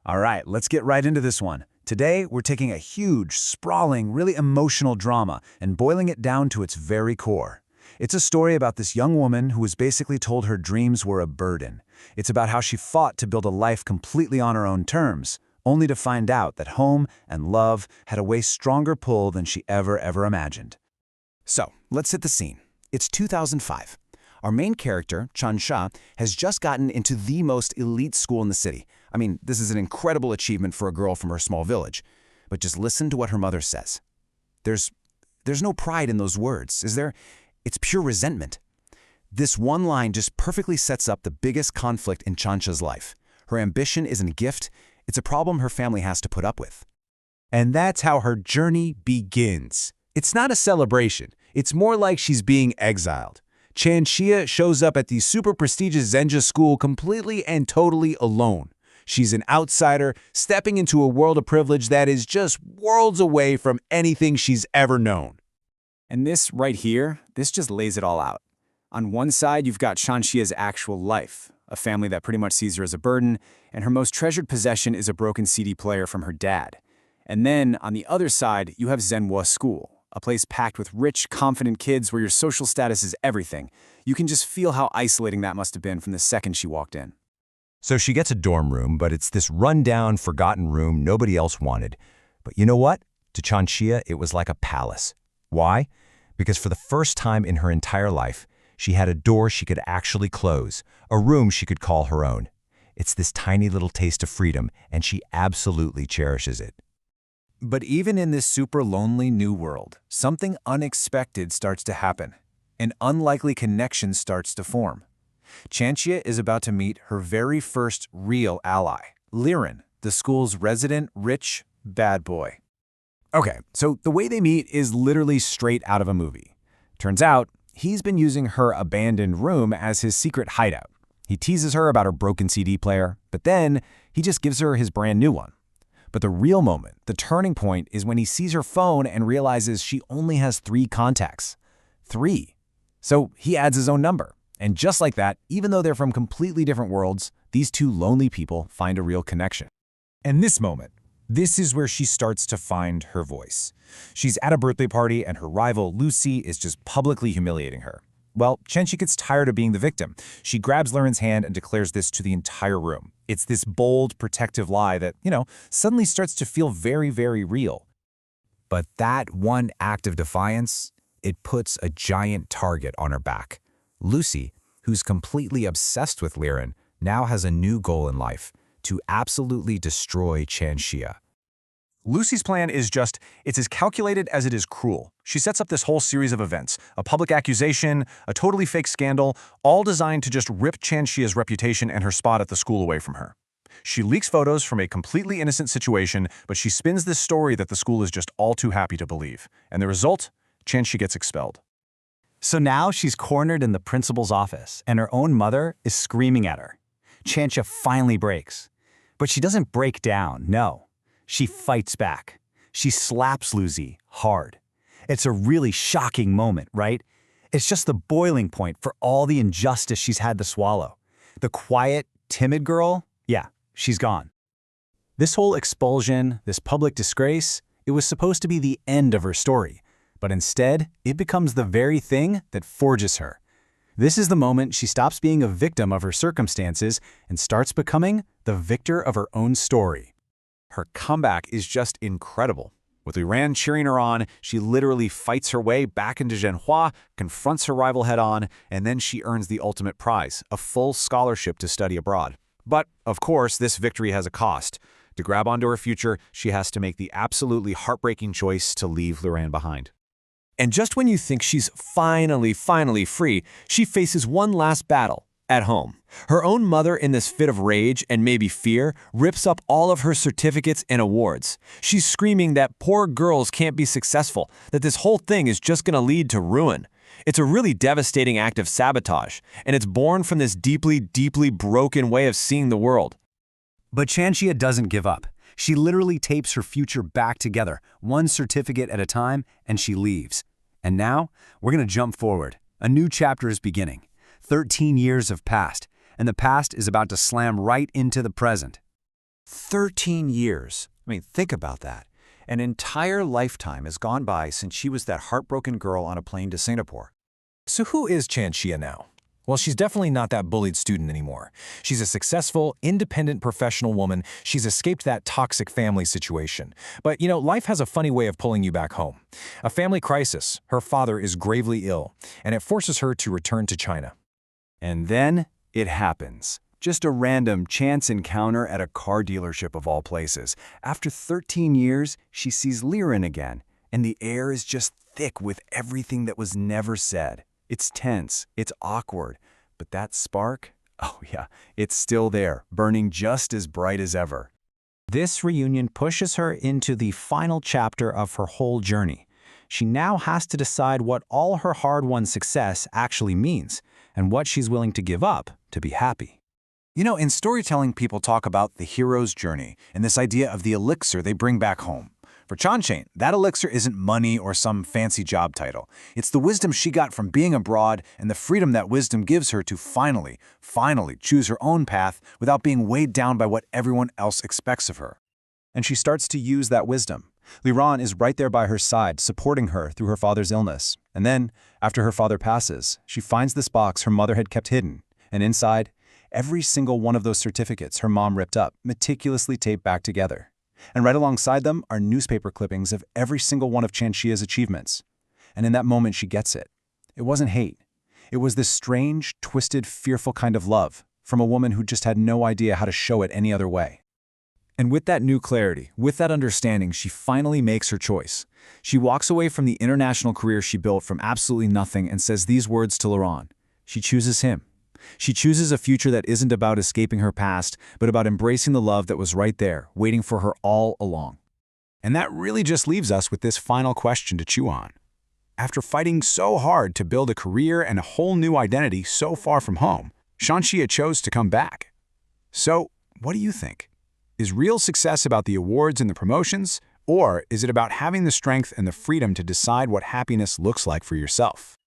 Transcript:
All right, let's get right into this one. Today, we're taking a huge, sprawling, really emotional drama and boiling it down to its very core. It's a story about this young woman who was basically told her dreams were a burden. It's about how she fought to build a life completely on her own terms, only to find out that home and love had a way stronger pull than she ever imagined. So, let's set the scene. It's 2005. Our main character, Chansha, has just gotten into the most elite school in the city. I mean, this is an incredible achievement for a girl from her small village. But just listen to what her mother says. There's no pride in those words, is there? It's pure resentment. This one line just perfectly sets up the biggest conflict in Chansha's life. Her ambition isn't a gift, it's a problem her family has to put up with. And that's how her journey begins. It's not a celebration. It's more like she's being exiled. Chansha shows up at the super prestigious Zenja school completely and totally alone. She's an outsider stepping into a world of privilege that is just worlds away from anything she's ever known. And this right here, this just lays it all out. On one side, you've got Chanshia's actual life, a family that pretty much sees her as a burden, and her most treasured possession is a broken CD player from her dad. And then, on the other side, you have Zenhua School, a place packed with rich, confident kids where your social status is everything. You can just feel how isolating that must have been from the second she walked in. So she gets a dorm room, but it's this run-down, forgotten room nobody else wanted. But you know what? To Chansha, it was like a palace. Why? Because for the first time in her entire life, she had a door she could actually close, a room she could call her own. It's this tiny little taste of freedom, and she absolutely cherishes it. But even in this super lonely new world, something unexpected starts to happen. An unlikely connection starts to form. Chansha is about to meet her very first real ally, Liren, the school's resident, rich, bad boy. Okay, so the way they meet is literally straight out of a movie. Turns out, he's been using her abandoned room as his secret hideout. He teases her about her broken CD player, but then he just gives her his brand new one. But the real moment, the turning point, is when he sees her phone and realizes she only has 3 contacts. 3. So he adds his own number. And just like that, even though they're from completely different worlds, these two lonely people find a real connection. And this moment, this is where she starts to find her voice. She's at a birthday party and her rival, Lucy, is just publicly humiliating her. Well, Chansha gets tired of being the victim. She grabs Liren's hand and declares this to the entire room. It's this bold, protective lie that, suddenly starts to feel very real. But that one act of defiance, it puts a giant target on her back. Lucy, who's completely obsessed with Liren, now has a new goal in life: to absolutely destroy Chansha. Lucy's plan is it's as calculated as it is cruel. She sets up this whole series of events, a public accusation, a totally fake scandal, all designed to just rip Chanshia's reputation and her spot at the school away from her. She leaks photos from a completely innocent situation, but she spins this story that the school is just all too happy to believe. And the result? Chansha gets expelled. So now she's cornered in the principal's office, and her own mother is screaming at her. Chansha finally breaks. But she doesn't break down, no. She fights back. She slaps Lucy hard. It's a really shocking moment, right? It's just the boiling point for all the injustice she's had to swallow. The quiet, timid girl, yeah, she's gone. This whole expulsion, this public disgrace, it was supposed to be the end of her story. But instead, it becomes the very thing that forges her. This is the moment she stops being a victim of her circumstances and starts becoming the victor of her own story. Her comeback is just incredible. With Liren cheering her on, she literally fights her way back into Zhenhua, confronts her rival head-on, and then she earns the ultimate prize, a full scholarship to study abroad. But, of course, this victory has a cost. To grab onto her future, she has to make the absolutely heartbreaking choice to leave Liren behind. And just when you think she's finally free, she faces one last battle at home. Her own mother, in this fit of rage and maybe fear, rips up all of her certificates and awards. She's screaming that poor girls can't be successful, that this whole thing is just going to lead to ruin. It's a really devastating act of sabotage, and it's born from this deeply broken way of seeing the world. But Chansha doesn't give up. She literally tapes her future back together, one certificate at a time, and she leaves. And now, we're going to jump forward. A new chapter is beginning. 13 years have passed, and the past is about to slam right into the present. 13 years. I mean, think about that. An entire lifetime has gone by since she was that heartbroken girl on a plane to Singapore. So who is Chanxia now? Well, she's definitely not that bullied student anymore. She's a successful, independent professional woman. She's escaped that toxic family situation. But, life has a funny way of pulling you back home. A family crisis. Her father is gravely ill, and it forces her to return to China. And then it happens. Just a random chance encounter at a car dealership of all places. After 13 years, she sees Liren again, and the air is just thick with everything that was never said. It's tense, it's awkward, but that spark, oh yeah, it's still there, burning just as bright as ever. This reunion pushes her into the final chapter of her whole journey. She now has to decide what all her hard-won success actually means, and what she's willing to give up to be happy. In storytelling, people talk about the hero's journey and this idea of the elixir they bring back home. For Chanxia, that elixir isn't money or some fancy job title. It's the wisdom she got from being abroad and the freedom that wisdom gives her to finally choose her own path without being weighed down by what everyone else expects of her. And she starts to use that wisdom. Liren is right there by her side, supporting her through her father's illness. And then, after her father passes, she finds this box her mother had kept hidden. And inside, every single one of those certificates her mom ripped up, meticulously taped back together. And right alongside them are newspaper clippings of every single one of Chanxia's achievements. And in that moment, she gets it. It wasn't hate. It was this strange, twisted, fearful kind of love from a woman who just had no idea how to show it any other way. And with that new clarity, with that understanding, she finally makes her choice. She walks away from the international career she built from absolutely nothing and says these words to Liren. She chooses him. She chooses a future that isn't about escaping her past, but about embracing the love that was right there, waiting for her all along. And that really just leaves us with this final question to chew on. After fighting so hard to build a career and a whole new identity so far from home, Chanxia chose to come back. So, what do you think? Is real success about the awards and the promotions, or is it about having the strength and the freedom to decide what happiness looks like for yourself?